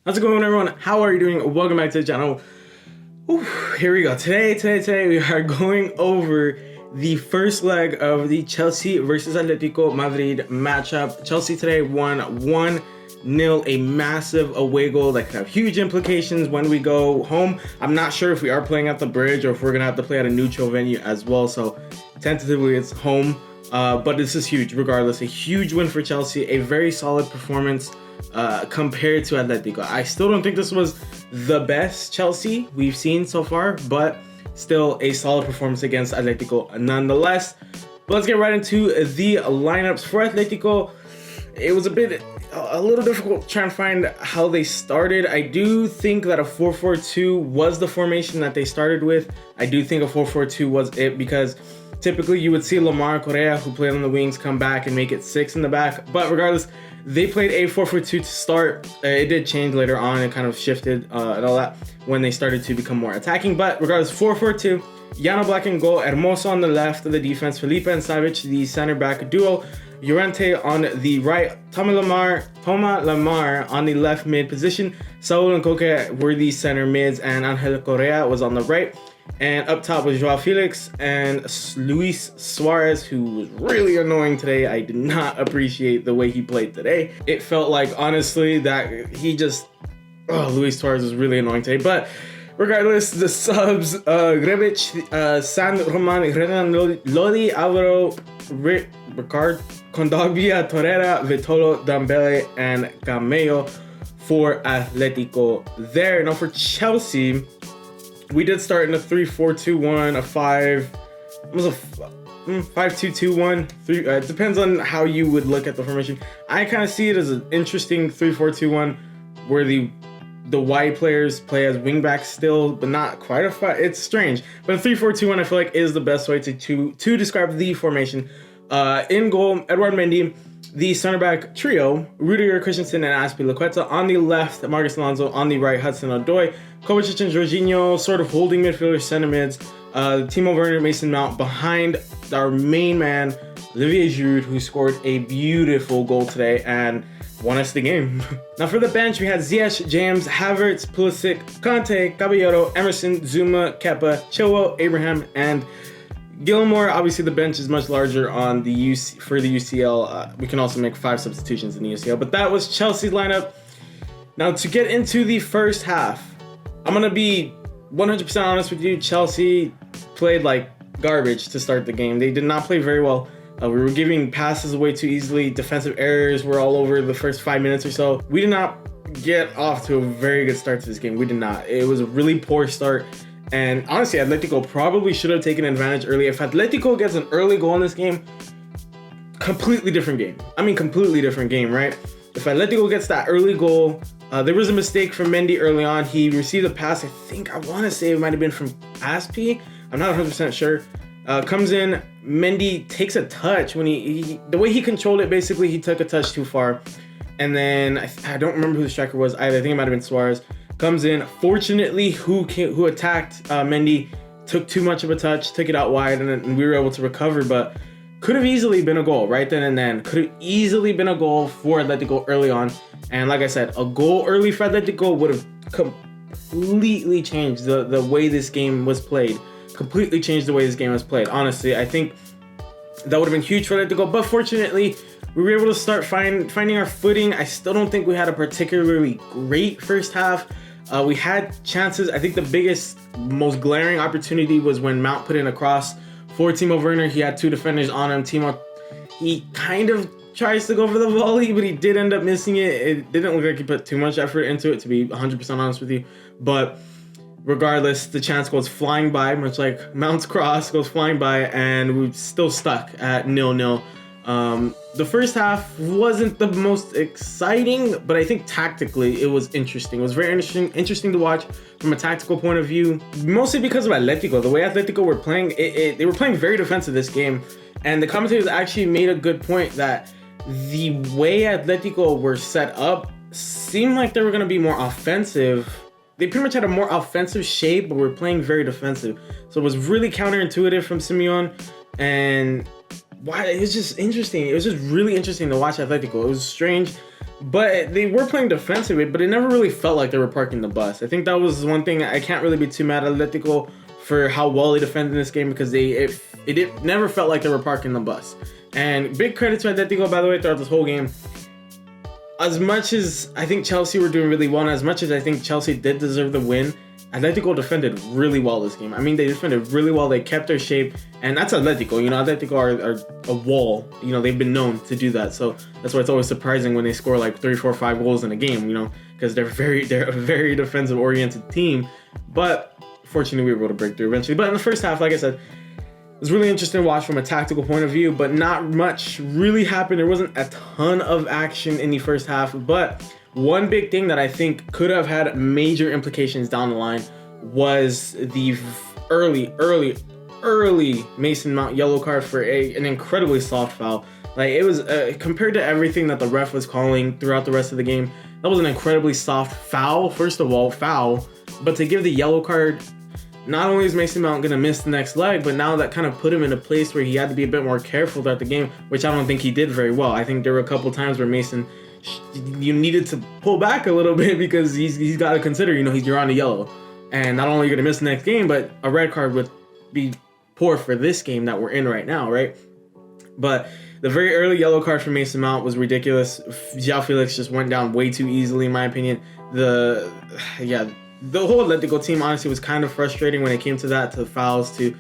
How's it going, everyone? How are you doing? Welcome back to the channel. Ooh, here we go. Today we are going over the first leg of the Chelsea versus Atletico Madrid matchup. Chelsea today won 1-0, a massive away goal that could have huge implications when we go home. I'm not sure if we are playing at the Bridge or if we're gonna have to play at a neutral venue as well. So tentatively it's home, but this is huge regardless. A huge win for Chelsea, a very solid performance compared to Atletico. I still don't think this was the best Chelsea we've seen so far, but still a solid performance against Atletico nonetheless. But let's get right into the lineups for Atletico. It was a little difficult trying to find how they started. I do think that a 4-4-2 was the formation that they started with. I do think a 4-4-2 was it, because typically you would see Lamar Correa, who played on the wings, come back and make it 6 in the back. But regardless, they played a 4-4-2 to start. It did change later on. It kind of shifted and all that when they started to become more attacking. But regardless, 4-4-2. Jan Oblak in goal, Hermoso on the left of the defense, Felipe and Savic, the center back duo, Llorente on the right, Toma Lamar on the left mid position, Saul and Koke were the center mids, and Angel Correa was on the right. And up top was Joao Felix and Luis Suarez, who was really annoying today. I did not appreciate the way he played today. It felt like, honestly, that he just... Luis Suarez was really annoying today. But regardless, the subs, Grebic, San Roman, Renan Lodi, Alvaro, Ricard, Kondogbia, Torreira, Vitolo, Dembele, and Cameo for Atletico there. Now for Chelsea, we did start in a 3-4-2-1, a 5-2-2-1. It depends on how you would look at the formation. I kind of see it as an interesting 3-4-2-1 where the wide players play as wingbacks still, but not quite a five. It's strange, but a 3-4-2-1 I feel like is the best way to describe the formation. In goal, Edouard Mendy. The center back trio, Rudiger, Christensen, and Azpilicueta. On the left, Marcus Alonso. On the right, Hudson-Odoi. Kovacic and Jorginho, sort of holding midfielders, center mids. Timo Werner, Mason Mount behind our main man, Olivier Giroud, who scored a beautiful goal today and won us the game. Now for the bench, we had Ziyech, James, Havertz, Pulisic, Kante, Caballero, Emerson, Zuma, Kepa, Chilwell, Abraham, and Gilmore. Obviously, the bench is much larger on the for the UCL. We can also make 5 substitutions in the UCL, but that was Chelsea's lineup. Now, to get into the first half, I'm going to be 100% honest with you. Chelsea played like garbage to start the game. They did not play very well. We were giving passes away too easily. Defensive errors were all over the first 5 minutes or so. We did not get off to a very good start to this game. We did not. It was a really poor start. And honestly, Atletico probably should have taken advantage early. If Atletico gets an early goal in this game, completely different game. I mean, completely different game, right? If Atletico gets that early goal, there was a mistake from Mendy early on. He received a pass, I want to say it might have been from Aspi. I'm not 100% sure. Comes in, Mendy takes a touch. When the way he controlled it, basically, he took a touch too far. And then, I don't remember who the striker was either. I think it might have been Suarez. Comes in, fortunately, who attacked Mendy, took too much of a touch, took it out wide, and we were able to recover, but could have easily been a goal right then and then. Could have easily been a goal for Atletico early on. And like I said, a goal early for Atletico would have completely changed the way this game was played. Completely changed the way this game was played. Honestly, I think that would have been huge for Atletico, but fortunately, we were able to start finding our footing. I still don't think we had a particularly great first half. We had chances. I think the biggest, most glaring opportunity was when Mount put in a cross for Timo Werner. He had 2 defenders on him. Timo, he kind of tries to go for the volley, but he did end up missing it. It didn't look like he put too much effort into it, to be 100% honest with you. But regardless, the chance goes flying by, much like Mount's cross goes flying by, and we're still stuck at 0-0. The first half wasn't the most exciting, but I think tactically it was interesting. It was very interesting to watch from a tactical point of view, mostly because of Atletico. The way Atletico were playing, they were playing very defensive this game, and the commentators actually made a good point that the way Atletico were set up seemed like they were going to be more offensive. They pretty much had a more offensive shape, but were playing very defensive. So it was really counterintuitive from Simeone, and it was just interesting. It was just really interesting to watch Atletico. It was strange but they were playing defensively, but it never really felt like they were parking the bus. I think that was one thing I can't really be too mad at Atletico for how well they defended in this game, because it never felt like they were parking the bus. And big credit to Atletico, by the way, throughout this whole game. As much as I think Chelsea were doing really well, and as much as I think Chelsea did deserve the win, Atletico defended really well this game. I mean, they defended really well. They kept their shape, and that's Atletico. You know, Atletico are a wall. You know, they've been known to do that. So that's why it's always surprising when they score like 3, 4, 5 goals in a game. You know, because they're a very defensive oriented team. But fortunately, we were able to break through eventually. But in the first half, like I said, it was really interesting to watch from a tactical point of view, but not much really happened. There wasn't a ton of action in the first half, but one big thing that I think could have had major implications down the line was the early Mason Mount yellow card for an incredibly soft foul. Like, it was compared to everything that the ref was calling throughout the rest of the game, that was an incredibly soft foul. First of all, foul, but to give the yellow card, not only is Mason Mount gonna miss the next leg, but now that kind of put him in a place where he had to be a bit more careful throughout the game, which I don't think he did very well. I think there were a couple times where Mason, you needed to pull back a little bit, because he's got to consider, you know, you're on a yellow, and not only are you gonna miss the next game, but a red card would be poor for this game that we're in right now, right? But the very early yellow card for Mason Mount was ridiculous. João Felix just went down way too easily, in my opinion. The whole Atletico team, honestly, was kind of frustrating when it came to that, to fouls, to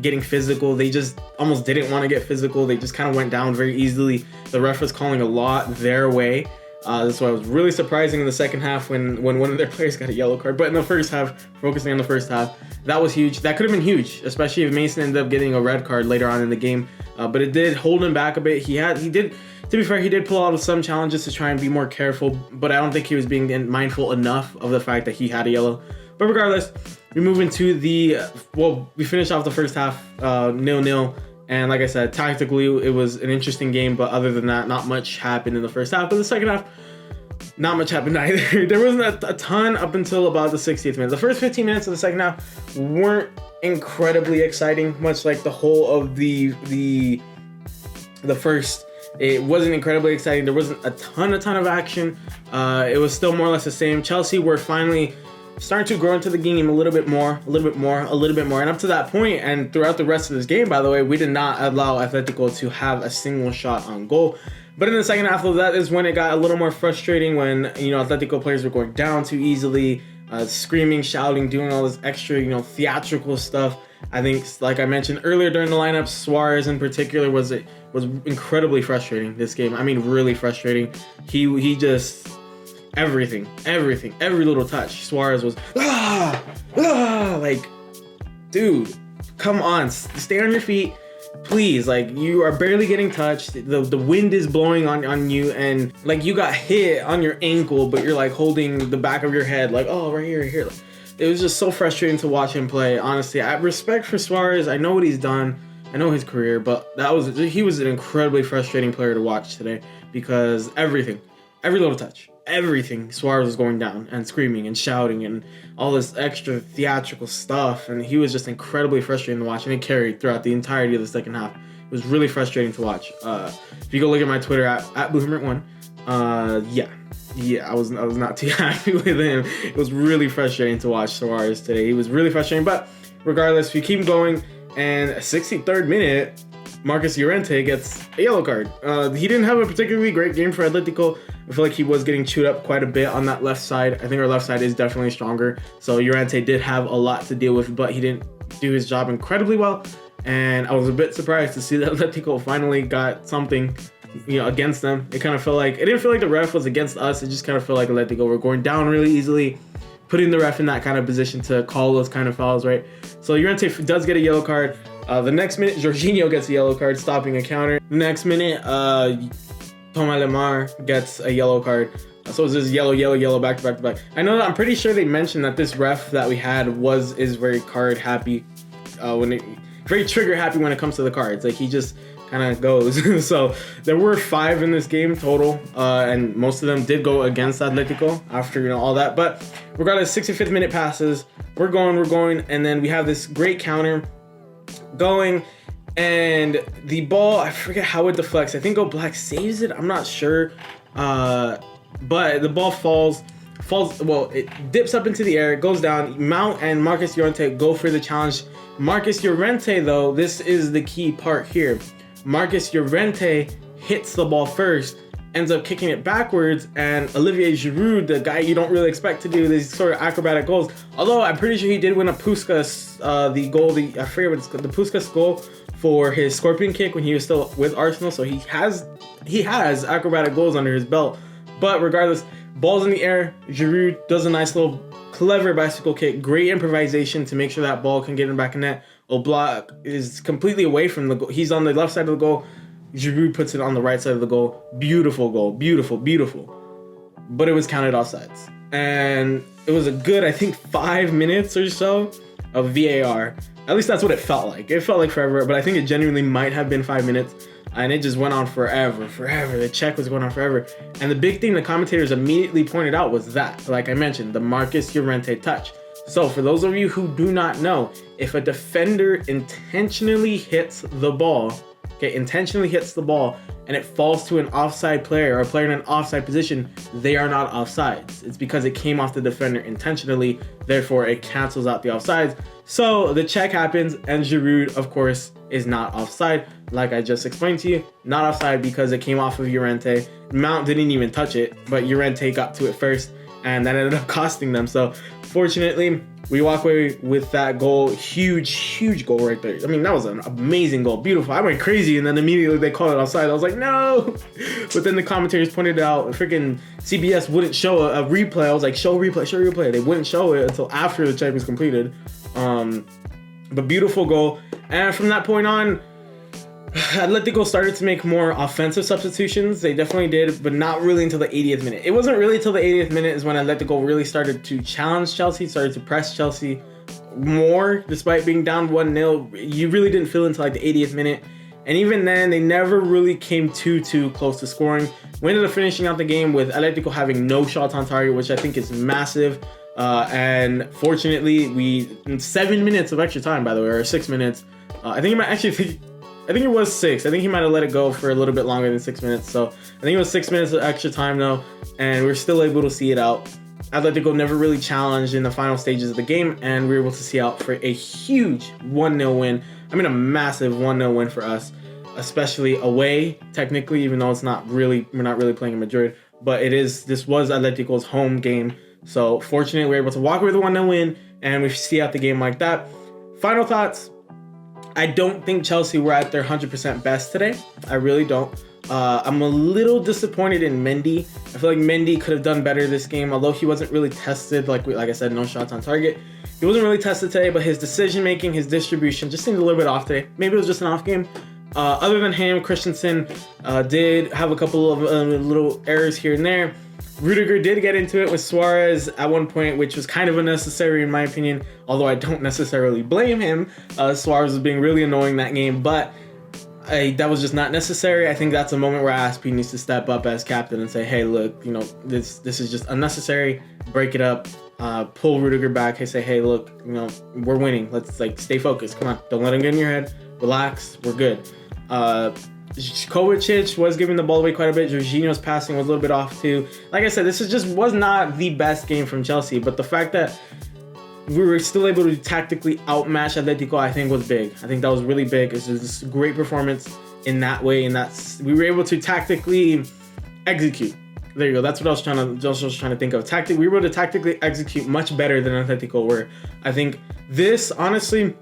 getting physical. They just almost didn't want to get physical. They just kind of went down very easily. The ref was calling a lot their way. That's why it was really surprising in the second half when one of their players got a yellow card. But in the first half, focusing on the first half, that was huge. That could have been huge, especially if Mason ended up getting a red card later on in the game. But it did hold him back a bit. He did. To be fair, he did pull out of some challenges to try and be more careful, but I don't think he was being mindful enough of the fact that he had a yellow. But regardless, we move into we finished off the first half 0-0. And like I said, tactically, it was an interesting game, but other than that, not much happened in the first half. But the second half, not much happened either. There wasn't a ton up until about the 60th minute. The first 15 minutes of the second half weren't incredibly exciting, much like the whole of the first. It wasn't incredibly exciting. There wasn't a ton of action. It was still more or less the same. Chelsea were finally starting to grow into the game a little bit more. And up to that point, and throughout the rest of this game, by the way, we did not allow Atletico to have a single shot on goal. But in the second half of that is when it got a little more frustrating, when, you know, Atletico players were going down too easily, screaming, shouting, doing all this extra, you know, theatrical stuff. I think, like I mentioned earlier during the lineup, Suarez in particular was incredibly frustrating this game. I mean, really frustrating. He just everything, every little touch. Suarez was like, dude, come on, stay on your feet, please. Like, you are barely getting touched. The wind is blowing on you, and like, you got hit on your ankle, but you're like holding the back of your head, like, oh, right here. Like, it was just so frustrating to watch him play. Honestly, I have respect for Suarez. I know what he's done. I know his career, but he was an incredibly frustrating player to watch today, because every little touch, everything, Suarez was going down and screaming and shouting and all this extra theatrical stuff, and he was just incredibly frustrating to watch, and it carried throughout the entirety of the second half. It was really frustrating to watch. If you go look at my Twitter at BlueHermit1, I was not too happy with him. It was really frustrating to watch Suarez today. He was really frustrating, but regardless, we keep going, and 63rd minute, Marcus Llorente gets a yellow card. He didn't have a particularly great game for Atletico. I feel like he was getting chewed up quite a bit on that left side. I think our left side is definitely stronger, so Llorente did have a lot to deal with, but he didn't do his job incredibly well, and I was a bit surprised to see that Atletico finally got something, you know, against them. It didn't feel like the ref was against us. It just kind of felt like Atletico were going down really easily, putting the ref in that kind of position to call those kind of fouls, right? So Llorente does get a yellow card. The next minute, Jorginho gets a yellow card, stopping a counter. The next minute, Thomas Lemar gets a yellow card. So it's just yellow, back to back. I know that I'm pretty sure they mentioned that this ref that we had is very card happy, very trigger happy when it comes to the cards. Like, he just kind of goes. So there were 5 in this game total, and most of them did go against Atletico after, you know, all that. But regardless, 65th minute passes, we're going, and then we have this great counter going, and the ball, I forget how it deflects. I think Oblak saves it. I'm not sure. but the ball falls. Well, it dips up into the air, it goes down. Mount and Marcus Llorente go for the challenge. Marcus Llorente, though, this is the key part here. Marcus Llorente hits the ball first, ends up kicking it backwards, and Olivier Giroud, the guy you don't really expect to do these sort of acrobatic goals, although I'm pretty sure he did win a Puskas, I forget what it's called, the Puskas goal for his scorpion kick when he was still with Arsenal, so he has acrobatic goals under his belt. But regardless, ball's in the air, Giroud does a nice little clever bicycle kick, great improvisation to make sure that ball can get in the back of net. Oblak is completely away from the goal. He's on the left side of the goal. Giroud puts it on the right side of the goal. Beautiful goal. Beautiful, beautiful. But it was counted offsides. And it was a good, I think, 5 minutes or so of VAR. At least that's what it felt like. It felt like forever, but I think it genuinely might have been 5 minutes. And it just went on forever. The check was going on forever. And the big thing the commentators immediately pointed out was that, like I mentioned, the Marcus Llorente touch. So for those of you who do not know, if a defender intentionally hits the ball, and it falls to an offside player or a player in an offside position, they are not offsides. It's because it came off the defender intentionally, therefore it cancels out the offsides. So the check happens, and Giroud, of course, is not offside. Like I just explained to you, not offside because it came off of Llorente. Mount didn't even touch it, but Llorente got to it first, and that ended up costing them. So fortunately, we walk away with that goal. Huge goal right there. I mean, that was an amazing goal. Beautiful. I went crazy, and then immediately they called it offside. I was like, no! But then the commentators pointed out, freaking CBS wouldn't show a replay. I was like, show replay. They wouldn't show it until after the check was completed. But beautiful goal. And from that point on, Atletico started to make more offensive substitutions. They definitely did, but not really until the 80th minute. It wasn't really until the 80th minute is when Atletico really started to challenge Chelsea, started to press Chelsea more, despite being down 1-0. You really didn't feel until like the 80th minute. And even then, they never really came too close to scoring. We ended up finishing out the game with Atletico having no shots on target, which I think is massive. And fortunately, in 7 minutes of extra time, by the way, or 6 minutes, I think it was 6. I think he might have let it go for a little bit longer than 6 minutes. So I think it was 6 minutes of extra time though, and we're still able to see it out. Atletico never really challenged in the final stages of the game, and we were able to see out for a huge 1-0 win. I mean, a massive 1-0 win for us, especially away, technically, even though we're not really playing in Madrid. But this was Atletico's home game. So fortunately, we were able to walk away with a 1-0 win, and we see out the game like that. Final thoughts. I don't think Chelsea were at their 100% best today. I really don't. I'm a little disappointed in Mendy. I feel like Mendy could have done better this game, although he wasn't really tested. Like I said, no shots on target. He wasn't really tested today, but his decision making, his distribution just seemed a little bit off today. Maybe it was just an off game. Other than him, Christensen did have a couple of little errors here and there. Rudiger did get into it with Suarez at one point, which was kind of unnecessary in my opinion, although I don't necessarily blame him. Suarez was being really annoying that game, but that was just not necessary. I think that's a moment where Aspi needs to step up as captain and say, hey, look, this is just unnecessary. Break it up. Pull Rudiger back. Say, hey, look, we're winning. Let's stay focused. Come on, don't let him get in your head. Relax. We're good. Kovacic was giving the ball away quite a bit. Jorginho's passing was a little bit off too. Like I said, this was not the best game from Chelsea, but the fact that we were still able to tactically outmatch Atletico, I think was big. I think that was really big. It's just a great performance in that way, and we were able to tactically execute. There you go. That's what I was trying to think of. We were able to tactically execute much better than Atletico were. I think this, honestly,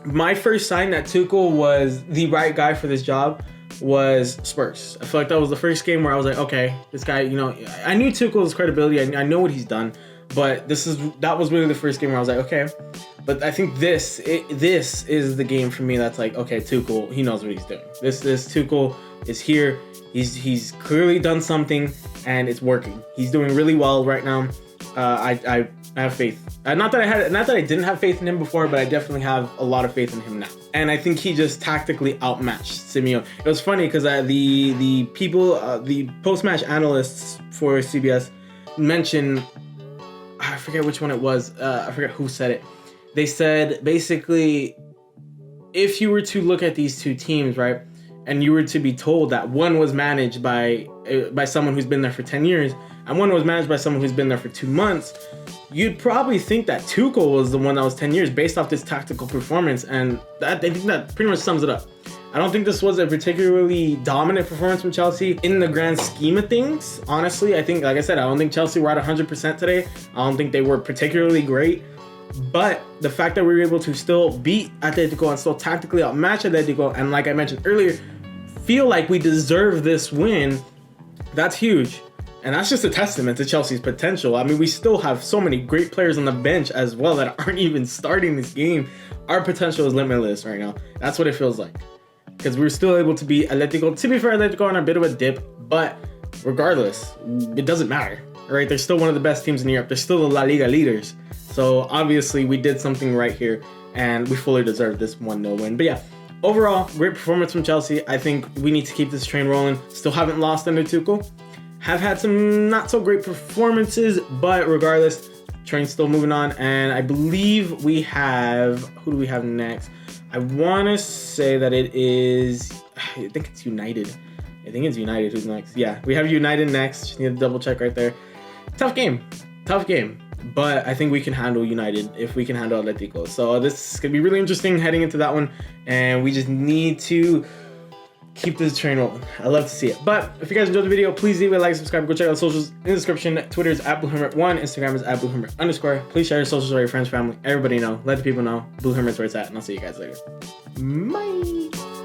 my first sign that Tuchel was the right guy for this job was Spurs. I feel like that was the first game where I was like, okay, this guy, I knew Tuchel's credibility. I know what he's done, but that was really the first game where I was like, okay. But I think this is the game for me that's like, okay, Tuchel, he knows what he's doing. This Tuchel is here. He's clearly done something, and it's working. He's doing really well right now. I have faith. Not that I didn't have faith in him before, but I definitely have a lot of faith in him now. And I think he just tactically outmatched Simeone. It was funny because the people, the post-match analysts for CBS mentioned, I forget which one it was. I forget who said it. They said basically, if you were to look at these two teams, right, and you were to be told that one was managed by someone who's been there for 10 years, and one was managed by someone who's been there for 2 months, you'd probably think that Tuchel was the one that was 10 years based off this tactical performance, and I think that pretty much sums it up. I don't think this was a particularly dominant performance from Chelsea in the grand scheme of things. Honestly, I think, like I said, I don't think Chelsea were at 100% today. I don't think they were particularly great. But the fact that we were able to still beat Atletico and still tactically outmatch Atletico, and like I mentioned earlier, feel like we deserve this win, that's huge. And that's just a testament to Chelsea's potential. I mean, we still have so many great players on the bench as well that aren't even starting this game. Our potential is limitless right now. That's what it feels like. Because we're still able to beat Atletico. To be fair, Atletico on a bit of a dip, but regardless, it doesn't matter, right? They're still one of the best teams in Europe. They're still the La Liga leaders. So obviously we did something right here, and we fully deserve this 1-0 win. But yeah, overall, great performance from Chelsea. I think we need to keep this train rolling. Still haven't lost under Tuchel. Have had some not so great performances, but regardless, train's still moving on. And I believe we have, who do we have next? I want to say that it is, I think it's United. I think it's United who's next. Yeah, we have United next. Just need to double check right there. Tough game. But I think we can handle United if we can handle Atletico. So this is going to be really interesting heading into that one. And we just need to keep this train rolling. I love to see it. But if you guys enjoyed the video, please leave a like, subscribe, go check out the socials in the description. Twitter is @BlueHermit1, Instagram is @BlueHermit_. Please share your socials with your friends, family, everybody know. Let the people know. Blue Hermit's where it's at, and I'll see you guys later. Bye.